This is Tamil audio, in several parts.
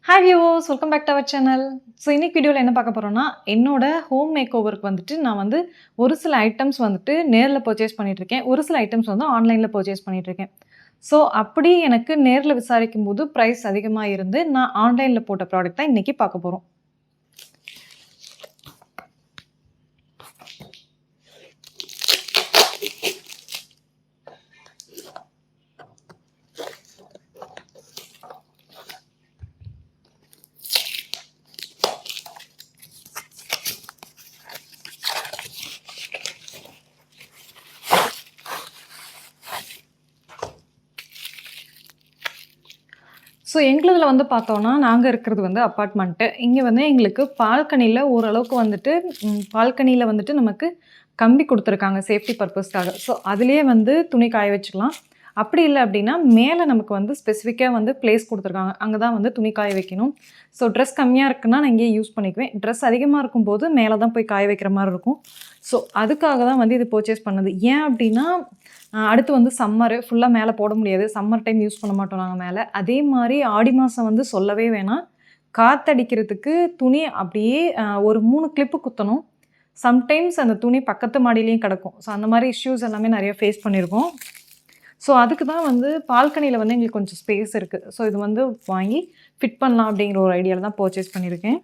Hi viewers, welcome back to our channel. So இன்னைக்கு வீடியோல என்ன பார்க்க போறோம்னா என்னோட ஹோம் மேக் ஓவருக்கு வந்துட்டு நான் வந்து ஒரு சில ஐட்டம்ஸ் வந்துட்டு நேர்ல பர்ச்சேஸ் பண்ணிட்டு இருக்கேன். ஒரு சில ஐட்டம்ஸ் வந்து ஆன்லைன்ல பர்ச்சேஸ் பண்ணிட்டு இருக்கேன். ஸோ அப்படி எனக்கு நேர்ல விசாரிக்கும்போது பிரைஸ் அதிகமா இருந்து நான் ஆன்லைன்ல போட்ட ப்ராடக்ட் தான் இன்னைக்கு பார்க்க போறோம். ஸோ எங்களுதில் வந்து பார்த்தோன்னா நாங்கள் இருக்கிறது வந்து அப்பார்ட்மெண்ட்டு. இங்கே வந்து எங்களுக்கு பால்கனியில் ஓரளவுக்கு வந்துட்டு பால்கனியில் வந்துட்டு நமக்கு கம்பி கொடுத்துருக்காங்க சேஃப்டி பர்பஸ்க்காக. ஸோ அதுலேயே வந்து துணி காய வச்சுக்கலாம். அப்படி இல்லை அப்படின்னா மேலே நமக்கு வந்து ஸ்பெசிஃபிக்காக வந்து பிளேஸ் கொடுத்துருக்காங்க. அங்கே தான் வந்து துணி காய வைக்கணும். ஸோ ட்ரெஸ் கம்மியாக இருக்குன்னா நான் இங்கேயே யூஸ் பண்ணிக்குவேன். ட்ரெஸ் அதிகமாக இருக்கும்போது மேலே தான் போய் காய வைக்கிற மாதிரி இருக்கும். ஸோ அதுக்காக தான் வந்து இது பர்ச்சேஸ் பண்ணது. ஏன் அப்படின்னா அடுத்து வந்து சம்மரு ஃபுல்லாக மேலே போட முடியாது. சம்மர் டைம் யூஸ் பண்ண மாட்டோம் நாங்கள் மேலே. அதே மாதிரி ஆடி மாதம் வந்து சொல்லவே வேணாம். காற்றடிக்கிறதுக்கு துணி அப்படியே ஒரு 3 கிளிப்பு குத்தணும். சம்டைம்ஸ் அந்த துணி பக்கத்து மாடியிலையும் கிடக்கும். ஸோ அந்த மாதிரி இஷ்யூஸ் எல்லாமே நிறைய ஃபேஸ் பண்ணியிருக்கோம். ஸோ அதுக்கு தான் வந்து பால்கனியில் வந்து எங்களுக்கு கொஞ்சம் ஸ்பேஸ் இருக்குது. ஸோ இது வந்து வாங்கி ஃபிட் பண்ணலாம் அப்படிங்கிற ஒரு ஐடியாவில் தான் பர்ச்சேஸ் பண்ணியிருக்கேன்.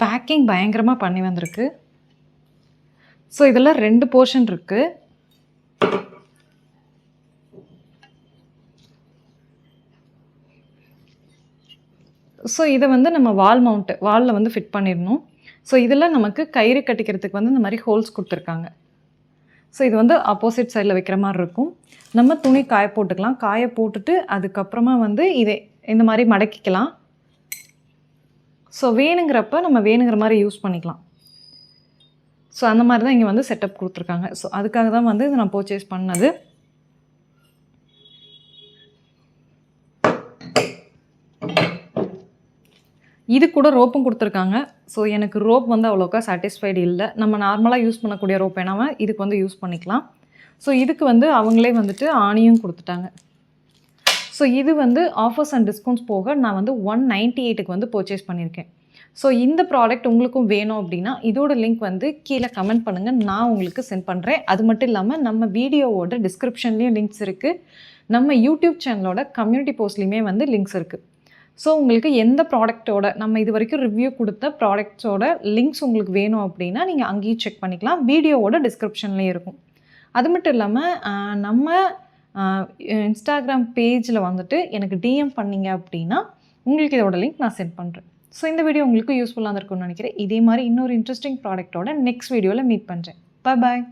பேக்கிங் பயங்கரமாக பண்ணி வந்திருக்கு. ஸோ இதில் 2 போர்ஷன் இருக்குது. ஸோ இதை வந்து நம்ம வாலில் வந்து ஃபிட் பண்ணிடணும். ஸோ இதில் நமக்கு கயிறு கட்டிக்கிறதுக்கு வந்து இந்த மாதிரி ஹோல்ஸ் கொடுத்துருக்காங்க. ஸோ இது வந்து ஆப்போசிட் சைடில் வைக்கிற மாதிரி இருக்கும். நம்ம துணி காய போட்டுக்கலாம். காய போட்டுட்டு அதுக்கப்புறமா வந்து இதை இந்த மாதிரி மடக்கிக்கலாம். ஸோ வேணுங்கிறப்ப நம்ம வேணுங்கிற மாதிரி யூஸ் பண்ணிக்கலாம். ஸோ அந்த மாதிரி தான் இங்கே வந்து செட்டப் கொடுத்துருக்காங்க. ஸோ அதுக்காக தான் வந்து இது நான் பர்ச்சேஸ் பண்ணது. இது கூட ரோப்பும் கொடுத்துருக்காங்க. ஸோ எனக்கு ரோப் வந்து அவ்வளோக்கா சாட்டிஸ்ஃபைடு இல்லை. நம்ம நார்மலாக யூஸ் பண்ணக்கூடிய ரோப் வேணாமல் இதுக்கு வந்து யூஸ் பண்ணிக்கலாம். ஸோ இதுக்கு வந்து அவங்களே வந்துட்டு ஆணியும் கொடுத்துட்டாங்க. ஸோ இது வந்து ஆஃபர்ஸ் அண்ட் டிஸ்கவுண்ட்ஸ் போக நான் வந்து 198க்கு வந்து பர்ச்சேஸ் பண்ணியிருக்கேன். ஸோ இந்த ப்ராடக்ட் உங்களுக்கும் வேணும் அப்படின்னா இதோட லிங்க் வந்து கீழே கமெண்ட் பண்ணுங்கள், நான் உங்களுக்கு சென்ட் பண்ணுறேன். அது மட்டும் இல்லாமல் நம்ம வீடியோவோட டிஸ்கிரிப்ஷன்லேயும் லிங்க்ஸ் இருக்குது. நம்ம யூடியூப் சேனலோட கம்யூனிட்டி போஸ்ட்லேயுமே வந்து லிங்க்ஸ் இருக்குது. ஸோ உங்களுக்கு எந்த ப்ராடக்ட்டோட நம்ம இது வரைக்கும் ரிவ்யூ கொடுத்த ப்ராடக்ட்ஸோட லிங்க்ஸ் உங்களுக்கு வேணும் அப்படின்னா நீங்கள் அங்கேயும் செக் பண்ணிக்கலாம். வீடியோவோட டிஸ்கிரிப்ஷன்லேயும் இருக்கும். அது மட்டும் இல்லாமல் நம்ம இன்ஸ்டாகிராம் பேஜில் வந்துட்டு எனக்கு டிஎம் பண்ணிங்க அப்படின்னா உங்களுக்கு இதோட லிங்க் நான் சென்ட் பண்ணுறேன். ஸோ இந்த வீடியோ உங்களுக்கு யூஸ்ஃபுல்லாக இருக்கும்னு நினைக்கிறேன். இதே மாதிரி இன்னொரு இன்ட்ரெஸ்டிங் ப்ராடக்ட்டோட நெக்ஸ்ட் வீடியோவில் மீட் பண்ணுறேன். பாய்.